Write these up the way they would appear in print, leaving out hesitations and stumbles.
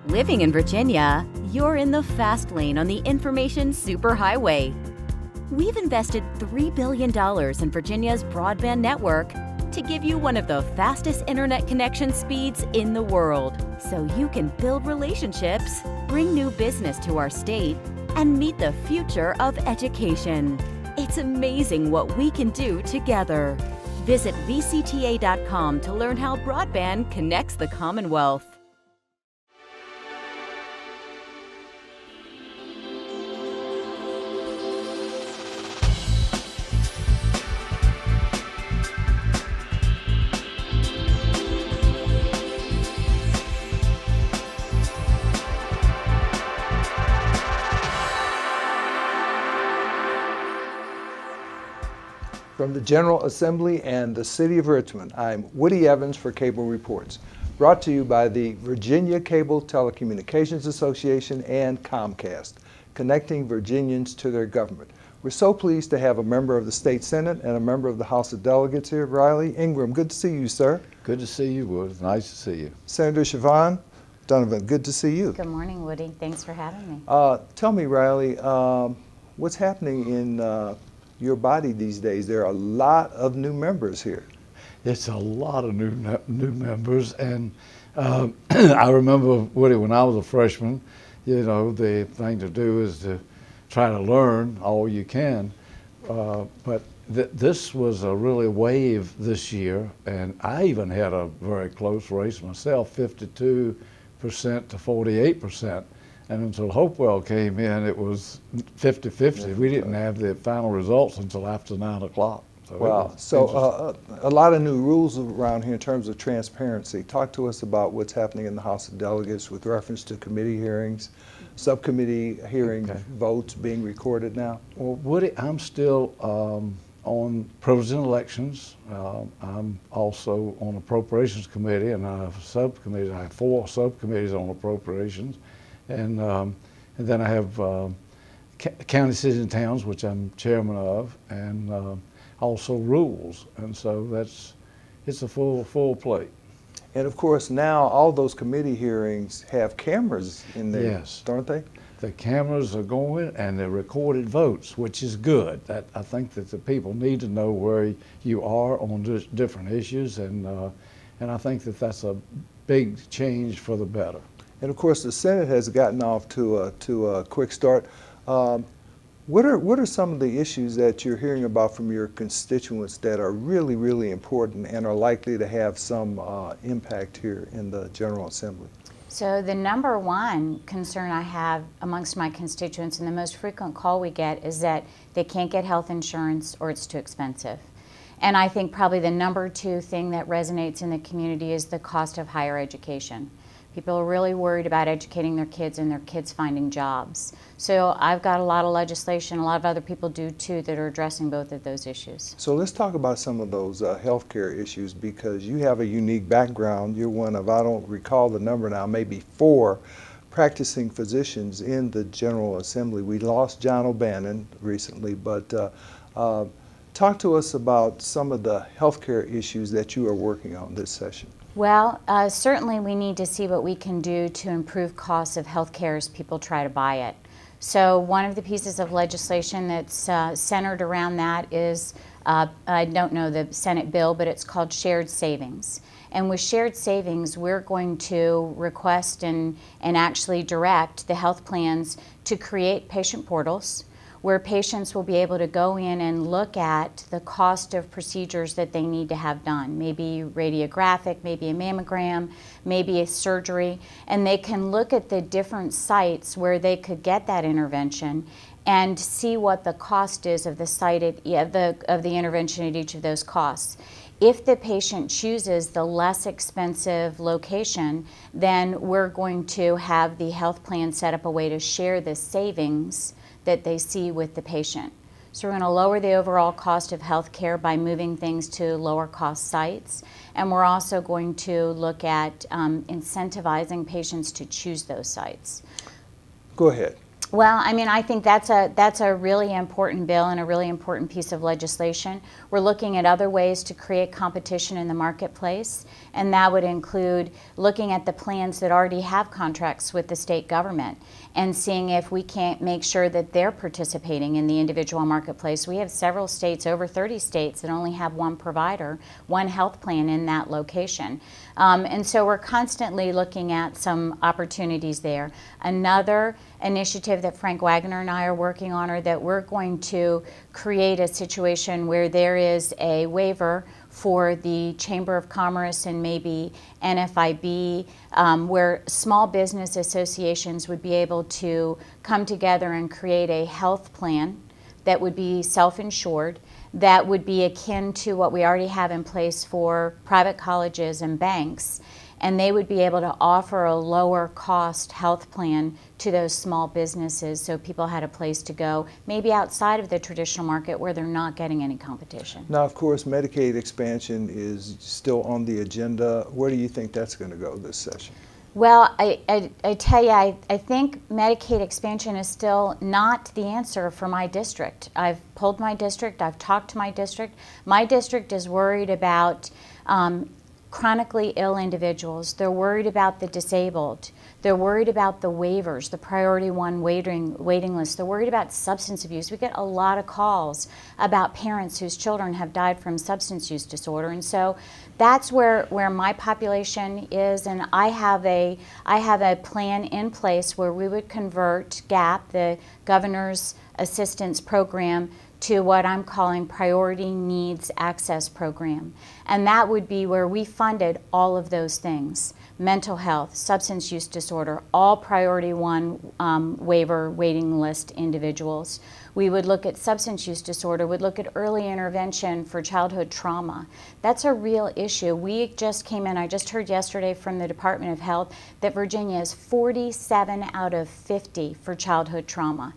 Living in Virginia, you're in the fast lane on the information superhighway. We've invested $3 billion in Virginia's broadband network to give you one of the fastest internet connection speeds in the world, so you can build relationships, bring new business to our state, and meet the future of education. It's amazing what we can do together. Visit VCTA.com to learn how broadband connects the Commonwealth. From the General Assembly and the City of Richmond, I'm Woody Evans for Cable Reports, brought to you by the Virginia Cable Telecommunications Association and Comcast, connecting Virginians to their government. We're so pleased to have a member of the State Senate and a member of the House of Delegates here. Riley Ingram, good to see you, sir. Good to see you, Woody. Nice to see you. Senator Siobhan Dunnavant, good to see you. Good morning, Woody. Thanks for having me. Tell me, Riley, what's happening in your body these days? There are a lot of new members here. It's a lot of new members, and I remember, Woody, when I was a freshman, you know, the thing to do is to try to learn all you can, but this was a really wave this year, and I even had a very close race myself, 52% to 48%. And until Hopewell came in, it was 50-50. We didn't have the final results until after 9 o'clock. So wow. So a lot of new rules around here in terms of transparency. Talk to us about what's happening in the House of Delegates with reference to committee hearings, subcommittee hearing votes being recorded now. Well, Woody, I'm still on president elections. I'm also on Appropriations Committee, and I have subcommittees. I have 4 subcommittees on appropriations. And then I have county, cities, and towns, which I'm chairman of, and also rules. And so it's a full plate. And of course, now all those committee hearings have cameras in there, yes, don't they? The cameras are going, and they're recorded votes, which is good. I think that the people need to know where you are on different issues, and I think that that's a big change for the better. And of course, the Senate has gotten off to a quick start. What are some of the issues that you're hearing about from your constituents that are really, really important and are likely to have some impact here in the General Assembly? So the number one concern I have amongst my constituents, and the most frequent call we get, is that they can't get health insurance or it's too expensive. And I think probably the number 2 thing that resonates in the community is the cost of higher education. People are really worried about educating their kids and their kids finding jobs. So I've got a lot of legislation, a lot of other people do too, that are addressing both of those issues. So let's talk about some of those healthcare issues, because you have a unique background. You're one of, I don't recall the number now, maybe 4 practicing physicians in the General Assembly. We lost John O'Bannon recently, but talk to us about some of the healthcare issues that you are working on this session. Well, certainly we need to see what we can do to improve costs of health care as people try to buy it. So one of the pieces of legislation that's centered around that is, I don't know the Senate bill, but it's called shared savings. And with shared savings, we're going to request and actually direct the health plans to create patient portals where patients will be able to go in and look at the cost of procedures that they need to have done, maybe radiographic, maybe a mammogram, maybe a surgery, and they can look at the different sites where they could get that intervention and see what the cost is of the site of the intervention at each of those costs. If the patient chooses the less expensive location, then we're going to have the health plan set up a way to share the savings that they see with the patient. So we're going to lower the overall cost of health care by moving things to lower cost sites. And we're also going to look at incentivizing patients to choose those sites. Go ahead. Well, I mean, I think that's a really important bill and a really important piece of legislation. We're looking at other ways to create competition in the marketplace, and that would include looking at the plans that already have contracts with the state government and seeing if we can't make sure that they're participating in the individual marketplace. We have several states, over 30 states, that only have one provider, one health plan in that location. And so we're constantly looking at some opportunities there. Another initiative that Frank Wagner and I are working on are that we're going to create a situation where there is a waiver for the Chamber of Commerce and maybe NFIB, where small business associations would be able to come together and create a health plan that would be self-insured, that would be akin to what we already have in place for private colleges and banks, and they would be able to offer a lower cost health plan to those small businesses so people had a place to go, maybe outside of the traditional market where they're not getting any competition. Now, of course, Medicaid expansion is still on the agenda. Where do you think that's going to go this session? Well, I tell you, I think Medicaid expansion is still not the answer for my district. I've polled my district, I've talked to my district. My district is worried about chronically ill individuals. They're worried about the disabled. They're worried about the waivers, the priority one waiting list. They're worried about substance abuse. We get a lot of calls about parents whose children have died from substance use disorder. And so that's where my population is, and I have a plan in place where we would convert GAP, the Governor's Assistance Program, to what I'm calling Priority Needs Access Program. And that would be where we funded all of those things: mental health, substance use disorder, all priority one waiver waiting list individuals. We would look at substance use disorder, would look at early intervention for childhood trauma. That's a real issue. We just came in, I just heard yesterday from the Department of Health that Virginia is 47 out of 50 for childhood trauma.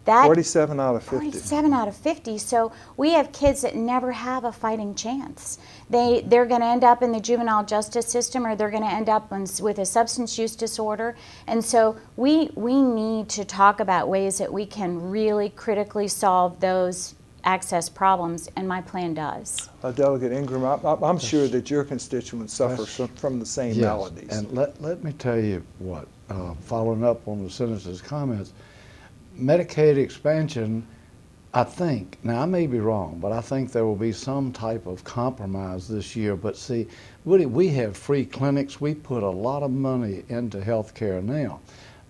47 out of 50. 47 out of 50. So we have kids that never have a fighting chance. They're going to end up in the juvenile justice system, or they're going to end up with a substance use disorder. And so we need to talk about ways that we can really critically solve those access problems, and my plan does. Delegate Ingram, I'm sure that your constituents suffer from the same maladies. And let me tell you what, following up on the senator's comments, Medicaid expansion, I think, now I may be wrong, but I think there will be some type of compromise this year. But see, we have free clinics. We put a lot of money into health care now.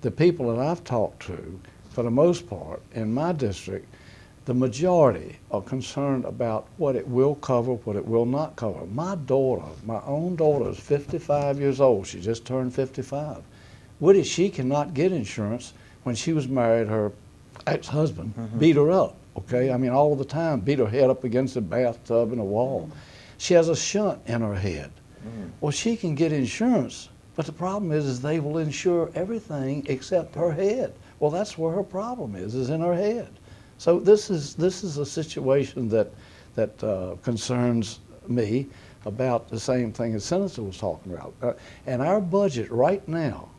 The people that I've talked to, for the most part, in my district, the majority are concerned about what it will cover, what it will not cover. My own daughter is 55 years old. She just turned 55. She cannot get insurance. When she was married, her ex-husband beat her up, okay? I mean, all the time, beat her head up against a bathtub and a wall. She has a shunt in her head. Well, she can get insurance, but the problem is they will insure everything except her head. Well, that's where her problem is in her head. So this is a situation that concerns me about the same thing the senator was talking about. And our budget right now,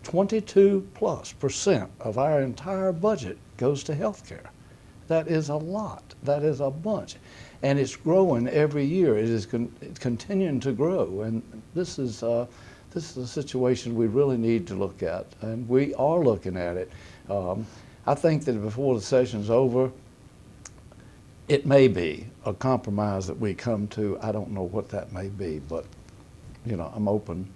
22+% of our entire budget goes to health care. That is a lot. That is a bunch. And it's growing every year. It is continuing to grow. And this is a situation we really need to look at. And we are looking at it. I think that before the session's over, it may be a compromise that we come to. I don't know what that may be, but I'm open.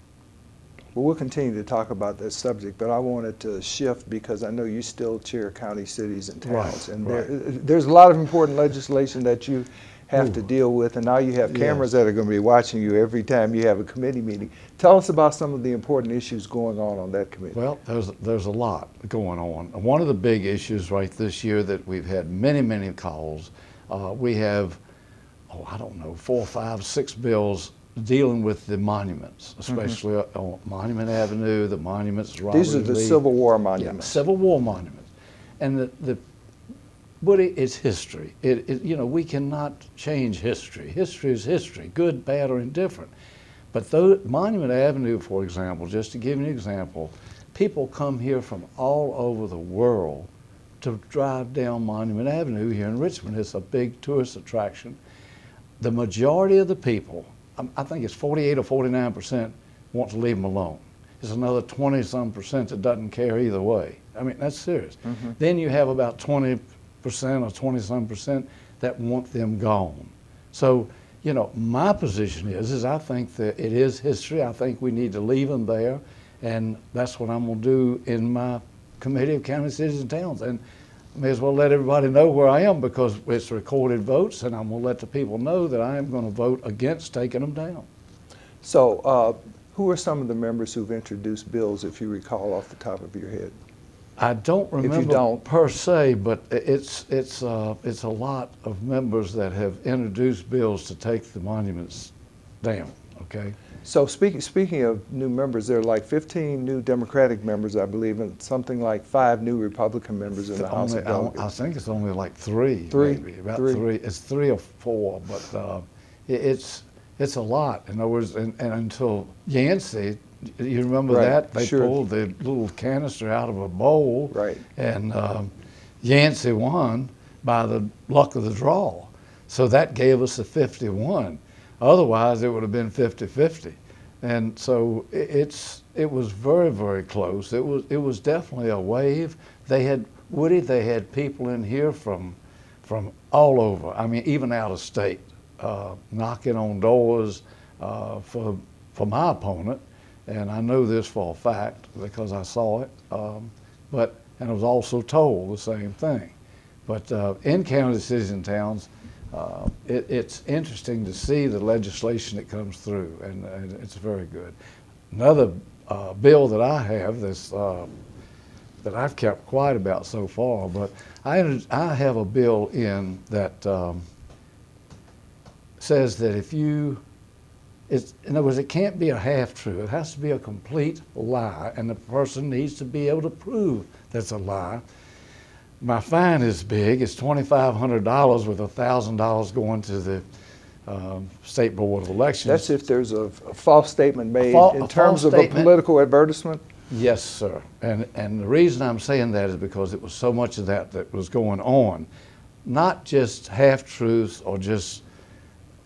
Well, we'll continue to talk about this subject, but I wanted to shift because I know you still chair county, cities, and towns. Right, and there's a lot of important legislation that you have to deal with, and now you have cameras that are going to be watching you every time you have a committee meeting. Tell us about some of the important issues going on that committee. Well, there's a lot going on. One of the big issues right this year that we've had many calls, we have, 4, 5, 6 bills dealing with the monuments, especially on Monument Avenue, the monuments. These are the Civil War monuments. Yeah, Civil War monuments, and but it's history. We cannot change history. History is history, good, bad, or indifferent. But Monument Avenue, for example, just to give you an example, people come here from all over the world to drive down Monument Avenue here in Richmond. It's a big tourist attraction. The majority of the people, I think it's 48 or 49%, want to leave them alone. There's another 20-some% that doesn't care either way. I mean, that's serious. Then you have about 20% or 20-some% that want them gone. So, you know, my position is I think that it is history. I think we need to leave them there, and that's what I'm going to do in my Committee of County, Cities, and Towns. And I may as well let everybody know where I am, because it's recorded votes, and I'm going to let the people know that I am going to vote against taking them down. So, who are some of the members who've introduced bills, if you recall off the top of your head? I don't remember don't. per se, but it's a lot of members that have introduced bills to take the monuments down. Okay. So speaking of new members, there are like 15 new Democratic members, I believe, and something like 5 new Republican members in the House of Delegates. I think it's only like 3. Three? Maybe, about Three. 3. It's 3 or 4, but it's a lot. In other words, and until Yancey, you remember Right, that? They sure. pulled the little canister out of a bowl. Right. And Yancey won by the luck of the draw. So that gave us a 51. Otherwise, it would have been 50-50. And so it was very, very close. It was definitely a wave. They had people in here from all over. I mean, even out of state, knocking on doors for my opponent. And I know this for a fact because I saw it. And I was also told the same thing. But in county, cities, and towns, it's interesting to see the legislation that comes through, and it's very good. Another bill that I have that's, that I've kept quiet about so far, but I have a bill in that says that in other words, it can't be a half-truth. It has to be a complete lie, and the person needs to be able to prove that's a lie. My fine is big. It's $2,500 with $1,000 going to the State Board of Elections. That's if there's a false statement made in terms of false a political advertisement? Yes, sir. And the reason I'm saying that is because it was so much of that was going on. Not just half-truths or just,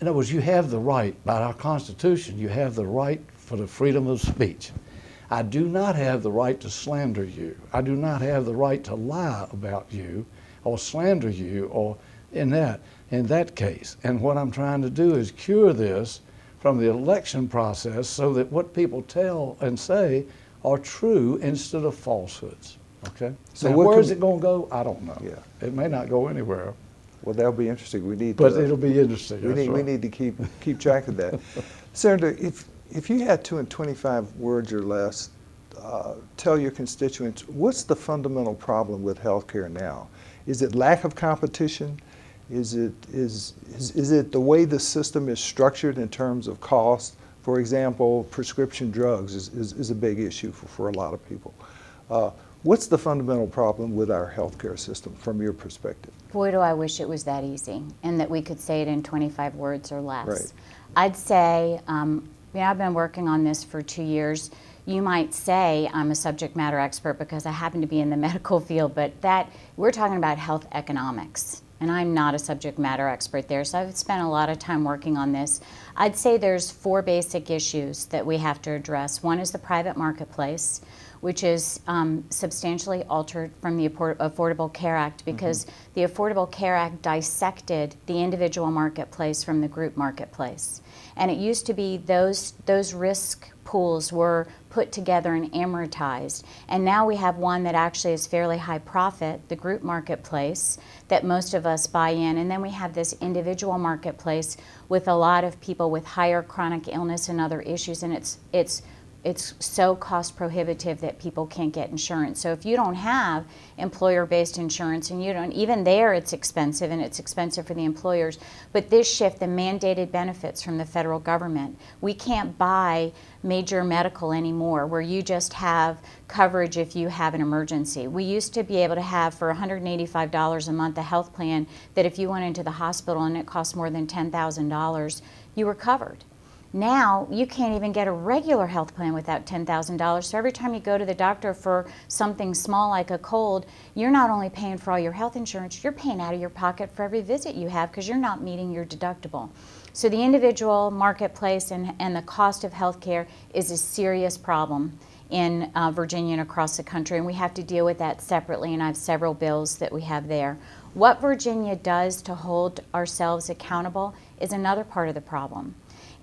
in other words, you have the right, by our Constitution, you have the right for the freedom of speech. I do not have the right to slander you. I do not have the right to lie about you or slander you or in that case. And what I'm trying to do is cure this from the election process so that what people tell and say are true instead of falsehoods. Okay? So where's it going to go? I don't know. Yeah. It may not go anywhere. Well, that'll be interesting. But it'll be interesting. We need to keep track of that. Senator, if you had to, in 25 words or less, tell your constituents, what's the fundamental problem with healthcare now? Is it lack of competition? Is it the way the system is structured in terms of cost? For example, prescription drugs is a big issue for a lot of people. What's the fundamental problem with our healthcare system from your perspective? Boy, do I wish it was that easy and that we could say it in 25 words or less. Right. I'd say, I've been working on this for 2 years. You might say I'm a subject matter expert because I happen to be in the medical field, but we're talking about health economics, and I'm not a subject matter expert there, so I've spent a lot of time working on this. I'd say there's 4 basic issues that we have to address. One is the private marketplace, which is substantially altered from the Affordable Care Act because the Affordable Care Act dissected the individual marketplace from the group marketplace. And it used to be those risk pools were put together and amortized. And now we have one that actually is fairly high profit, the group marketplace, that most of us buy in. And then we have this individual marketplace with a lot of people with higher chronic illness and other issues, and it's so cost prohibitive that people can't get insurance. So if you don't have employer-based insurance, and you don't, even there it's expensive, and it's expensive for the employers, but this shift, the mandated benefits from the federal government, we can't buy major medical anymore where you just have coverage if you have an emergency. We used to be able to have for $185 a month a health plan that if you went into the hospital and it cost more than $10,000, you were covered. Now, you can't even get a regular health plan without $10,000. So every time you go to the doctor for something small like a cold, you're not only paying for all your health insurance, you're paying out of your pocket for every visit you have because you're not meeting your deductible. So the individual marketplace and the cost of health care is a serious problem in Virginia and across the country, and we have to deal with that separately, and I have several bills that we have there. What Virginia does to hold ourselves accountable is another part of the problem.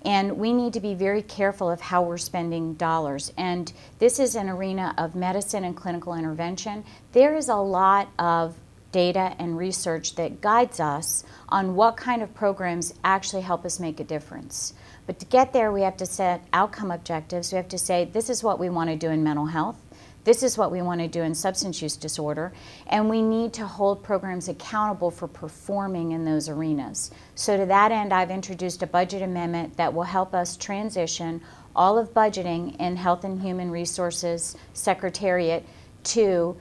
And we need to be very careful of how we're spending dollars. And this is an arena of medicine and clinical intervention. There is a lot of data and research that guides us on what kind of programs actually help us make a difference. But to get there, we have to set outcome objectives. We have to say, this is what we want to do in mental health. This is what we want to do in substance use disorder, and we need to hold programs accountable for performing in those arenas. So to that end, I've introduced a budget amendment that will help us transition all of budgeting in Health and Human Resources Secretariat to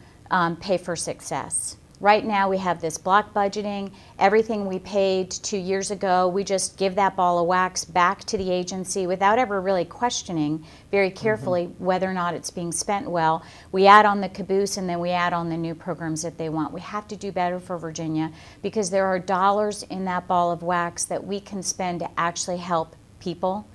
pay for success. Right now we have this block budgeting. Everything we paid 2 years ago, we just give that ball of wax back to the agency without ever really questioning very carefully whether or not it's being spent well. We add on the caboose and then we add on the new programs that they want. We have to do better for Virginia because there are dollars in that ball of wax that we can spend to actually help people,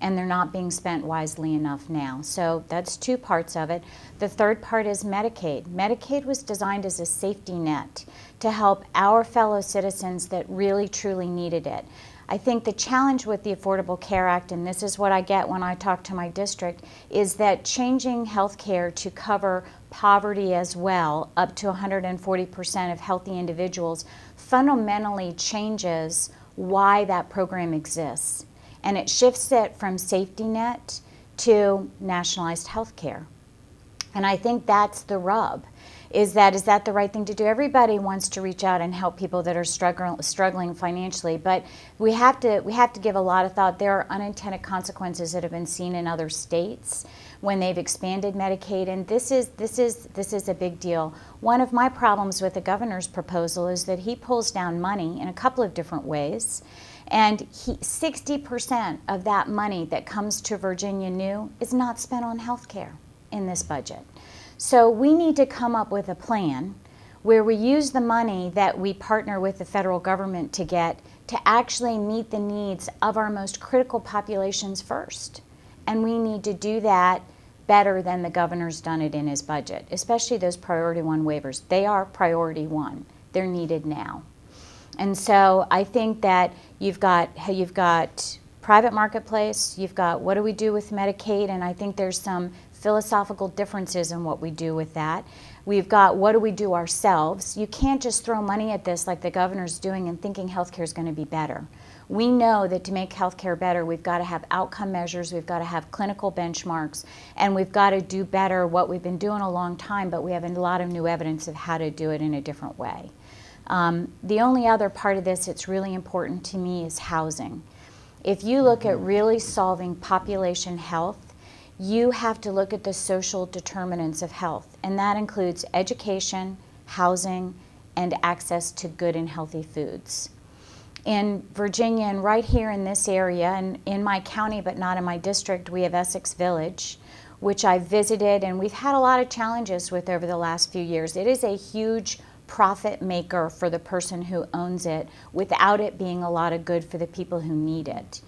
and they're not being spent wisely enough now. So that's two parts of it. The third part is Medicaid. Medicaid was designed as a safety net to help our fellow citizens that really truly needed it. I think the challenge with the Affordable Care Act, and this is what I get when I talk to my district, is that changing health care to cover poverty as well, up to 140% of healthy individuals, fundamentally changes why that program exists. And it shifts it from safety net to nationalized health care. And I think that's the rub, is that the right thing to do? Everybody wants to reach out and help people that are struggling financially, but we have to give a lot of thought. There are unintended consequences that have been seen in other states when they've expanded Medicaid, and this is a big deal. One of my problems with the governor's proposal is that he pulls down money in a couple of different ways. And 60% of that money that comes to Virginia New is not spent on health care in this budget. So we need to come up with a plan where we use the money that we partner with the federal government to get to actually meet the needs of our most critical populations first. And we need to do that better than the governor's done it in his budget, especially those priority one waivers. They are priority one. They're needed now. And so I think that you've got private marketplace, you've got what do we do with Medicaid, and I think there's some philosophical differences in what we do with that. We've got what do we do ourselves. You can't just throw money at this like the governor's doing and thinking healthcare is going to be better. We know that to make healthcare better, we've got to have outcome measures, we've got to have clinical benchmarks, and we've got to do better what we've been doing a long time, but we have a lot of new evidence of how to do it in a different way. The only other part of this that's really important to me is housing. If you look at really solving population health, you have to look at the social determinants of health, and that includes education, housing, and access to good and healthy foods. In Virginia, and right here in this area, and in my county but not in my district, we have Essex Village, which I visited and we've had a lot of challenges with over the last few years. It is a huge profit maker for the person who owns it without it being a lot of good for the people who need it.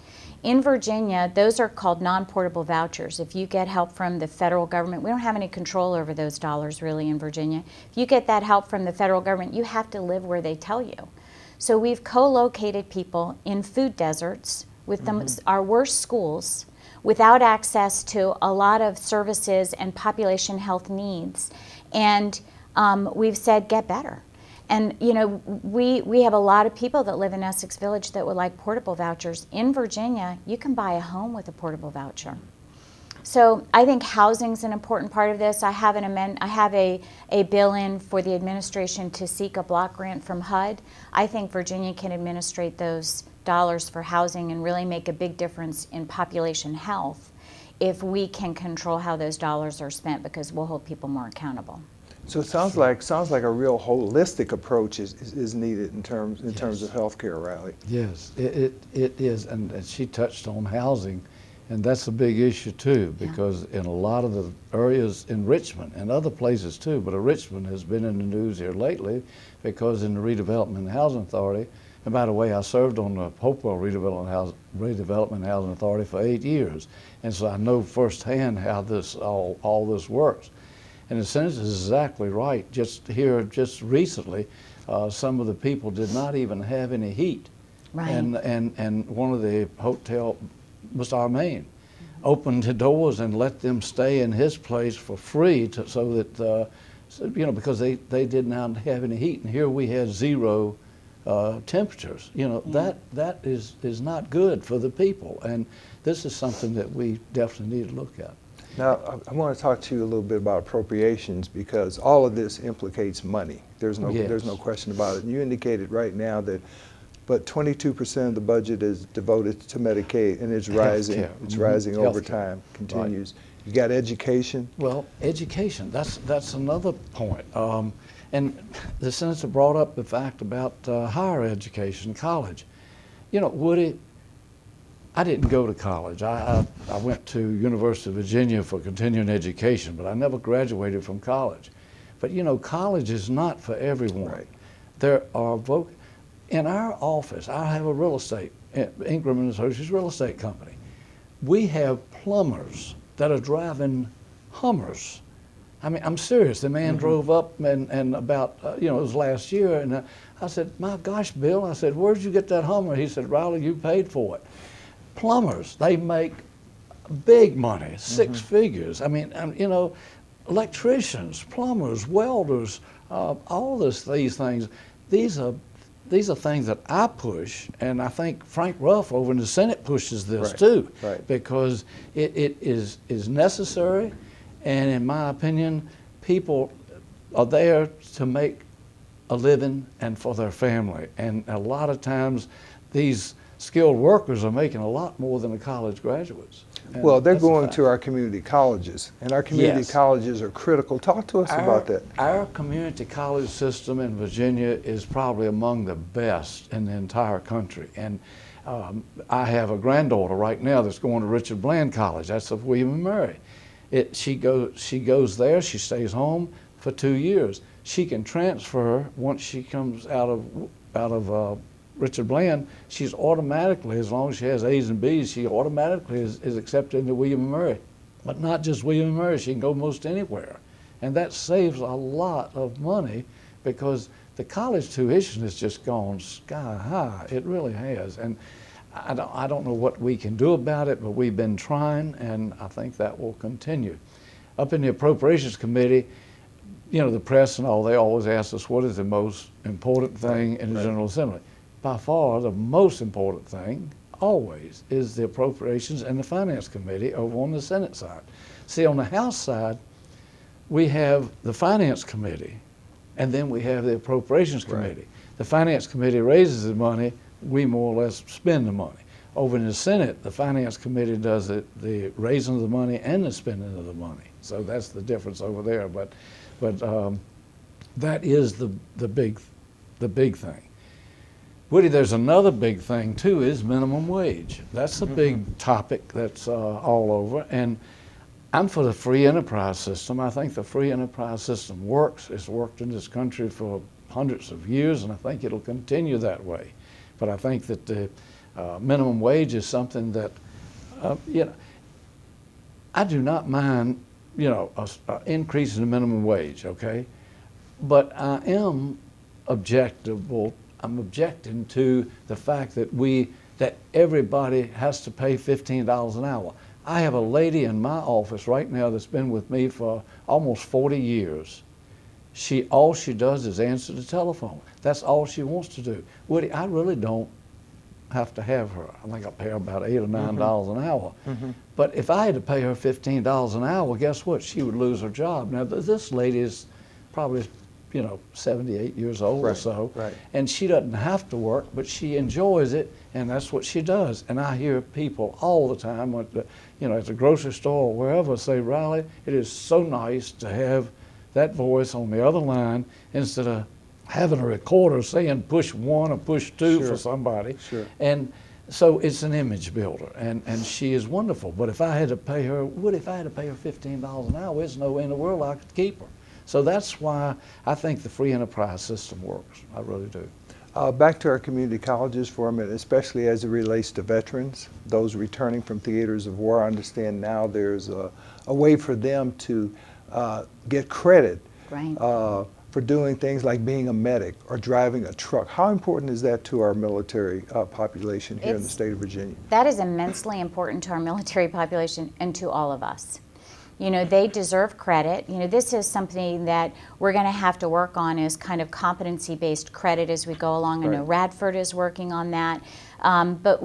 In Virginia, those are called non-portable vouchers. If you get help from the federal government, we don't have any control over those dollars really in Virginia. If you get that help from the federal government, you have to live where they tell you. So we've co-located people in food deserts with our worst schools without access to a lot of services and population health needs. And we've said, get better. And you know, we have a lot of people that live in Essex Village that would like portable vouchers. In Virginia, you can buy a home with a portable voucher. So I think housing's an important part of this. I have a bill in for the administration to seek a block grant from HUD. I think Virginia can administrate those dollars for housing and really make a big difference in population health if we can control how those dollars are spent, because we'll hold people more accountable. So it sounds like a real holistic approach is needed in terms of healthcare, Riley. Yes, it is, and she touched on housing. And that's a big issue too, because in a lot of the areas in Richmond and other places too, but Richmond has been in the news here lately because in the Redevelopment and Housing Authority, and by the way, I served on the Hopewell Redevelopment Housing Authority for 8 years, and so I know firsthand how this all this works. And the senator is exactly right. Just recently, some of the people did not even have any heat. Right. And one of the hotel, Mr. Armain, opened the doors and let them stay in his place for free so that, because they did not have any heat. And here we had zero temperatures. That is not good for the people. And this is something that we definitely need to look at. Now, I want to talk to you a little bit about appropriations because all of this implicates money. There's no question about it. And you indicated right now that but 22% of the budget is devoted to Medicaid, and it's rising. Healthcare. It's rising over Healthcare. time, continues. Right. You got education. Well, education, that's another point. And the senator brought up the fact about higher education, college. Woody, I didn't go to college. I went to University of Virginia for continuing education, but I never graduated from college. But college is not for everyone. Right. There are in our office, I have a real estate, Ingram and Associates real estate company. We have plumbers that are driving Hummers. I mean, I'm serious. The man drove up and about, it was last year, and I said, my gosh, Bill, I said, where'd you get that Hummer? He said, Riley, you paid for it. Plumbers, they make big money, 6 figures. I mean, electricians, plumbers, welders, all these things. These are things that I push, and I think Frank Ruff over in the Senate pushes this too, because it is necessary, and in my opinion, people are there to make a living and for their family, and a lot of times these skilled workers are making a lot more than the college graduates. And well, they're going to our community colleges, and our community Yes. colleges are critical. Talk to us about that. Our community college system in Virginia is probably among the best in the entire country. And I have a granddaughter right now that's going to Richard Bland College. That's of William and Mary. She goes there. She stays home for 2 years. She can transfer once she comes out of Richard Bland. She's automatically, as long as she has A's and B's, she automatically is accepted into William and Mary. But not just William and Mary, she can go most anywhere. And that saves a lot of money because the college tuition has just gone sky high. It really has. And I don't know what we can do about it, but we've been trying, and I think that will continue. Up in the Appropriations Committee, the press and all, they always ask us what is the most important thing in the General Assembly. By far, the most important thing always is the Appropriations and the Finance Committee over on the Senate side. See, on the House side, we have the Finance Committee, and then we have the Appropriations Committee. The Finance Committee raises the money, we more or less spend the money. Over in the Senate, the Finance Committee does the raising of the money and the spending of the money. So that's the difference over there. But that is the big thing. Woody, there's another big thing too, is minimum wage. That's a big topic that's all over, and I'm for the free enterprise system. I think the free enterprise system works. It's worked in this country for hundreds of years, and I think it'll continue that way. But I think that the minimum wage is something that, I do not mind, an increase in the minimum wage, okay? But I am I'm objecting to the fact that everybody has to pay $15 an hour. I have a lady in my office right now that's been with me for almost 40 years. All she does is answer the telephone. That's all she wants to do. Woody, I really don't have to have her. I think I pay her about $8 or $9 an hour. But if I had to pay her $15 an hour, guess what? She would lose her job. Now, this lady is probably 78 years old or so, and she doesn't have to work, but she enjoys it, and that's what she does. And I hear people all the time, at the grocery store or wherever, say, Riley, it is so nice to have that voice on the other line instead of having a recorder saying push 1 or push 2 for somebody. And So it's an image builder, and she is wonderful. But if I had to pay her, $15 an hour, there's no way in the world I could keep her. So that's why I think the free enterprise system works. I really do. Back to our community colleges for a minute, especially as it relates to veterans, those returning from theaters of war. I understand now there's a way for them to get credit Right. For doing things like being a medic or driving a truck. How important is that to our military population here in the state of Virginia? That is immensely important to our military population and to all of us. You know, they deserve credit. You know, this is something that we're going to have to work on, is kind of competency-based credit as we go along. Right. I know Radford is working on that. But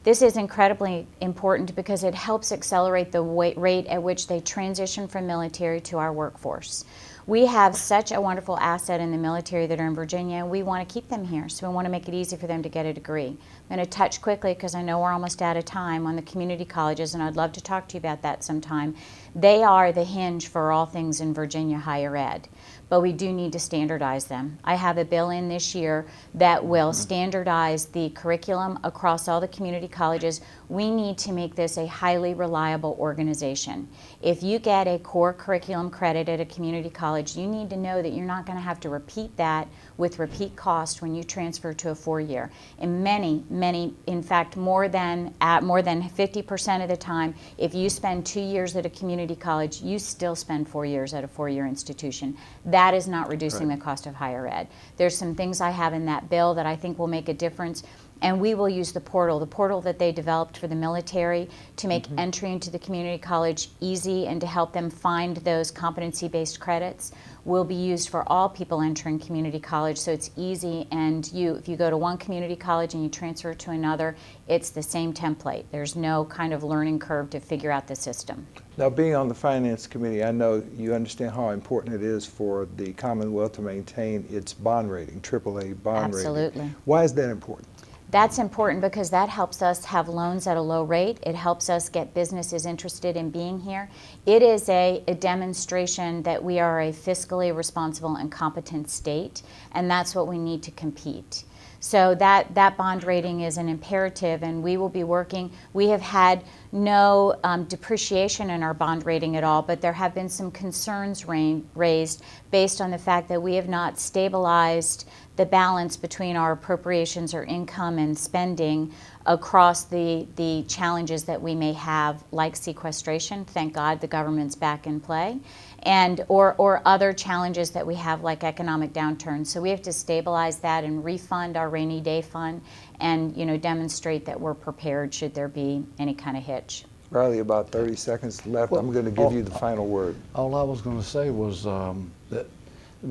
this is incredibly important because it helps accelerate the rate at which they transition from military to our workforce. We have such a wonderful asset in the military that are in Virginia, and we want to keep them here, so we want to make it easy for them to get a degree. I'm going to touch quickly, because I know we're almost out of time, on the community colleges, and I'd love to talk to you about that sometime. They are the hinge for all things in Virginia higher ed, but we do need to standardize them. I have a bill in this year that will standardize the curriculum across all the community colleges. We need to make this a highly reliable organization. If you get a core curriculum credit at a community college, you need to know that you're not going to have to repeat that with repeat cost when you transfer to a 4-year. And many, in fact, more than 50% of the time, if you spend 2 years at a community college, you still spend 4 years at a 4-year institution. That is not reducing the cost of higher ed. There's some things I have in that bill that I think will make a difference. And we will use the portal that they developed for the military to make entry into the community college easy and to help them find those competency-based credits. Will be used for all people entering community college, so it's easy. And if you go to one community college and you transfer to another, it's the same template. There's no kind of learning curve to figure out the system. Now, being on the Finance Committee, I know you understand how important it is for the Commonwealth to maintain its bond rating, AAA bond rating. Absolutely. Why is that important? That's important because that helps us have loans at a low rate. It helps us get businesses interested in being here. It is a demonstration that we are a fiscally responsible and competent state, and that's what we need to compete. So that bond rating is an imperative, and we will be working. We have had no depreciation in our bond rating at all, but there have been some concerns raised based on the fact that we have not stabilized the balance between our appropriations or income and spending across the challenges that we may have, like sequestration. Thank God the government's back in play. And or other challenges that we have, like economic downturn. So we have to stabilize that and refund our rainy day fund, and demonstrate that we're prepared should there be any kind of hitch. Riley, about 30 seconds left. Well, I'm going to give you the final word. All I was going to say was that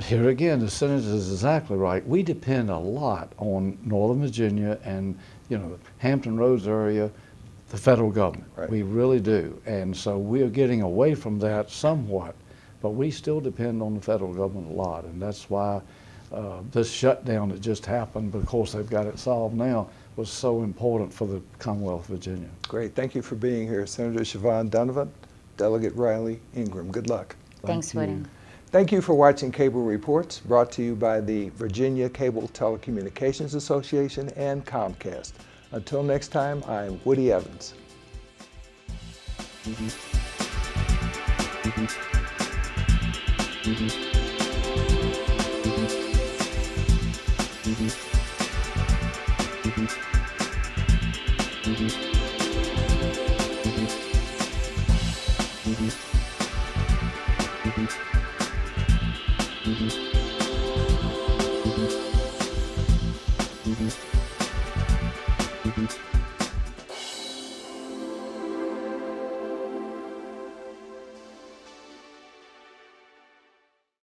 here again, the Senator is exactly right. We depend a lot on Northern Virginia and Hampton Roads area, the federal government. Right. We really do, and so we are getting away from that somewhat. But we still depend on the federal government a lot, and that's why this shutdown that just happened, but of course they've got it solved now, was so important for the Commonwealth of Virginia. Great. Thank you for being here, Senator Siobhan Dunnavant, Delegate Riley Ingram. Good luck. Thanks, Woody. Thank you for watching Cable Reports, brought to you by the Virginia Cable Telecommunications Association and Comcast. Until next time, I'm Woody Evans. Mm-hmm.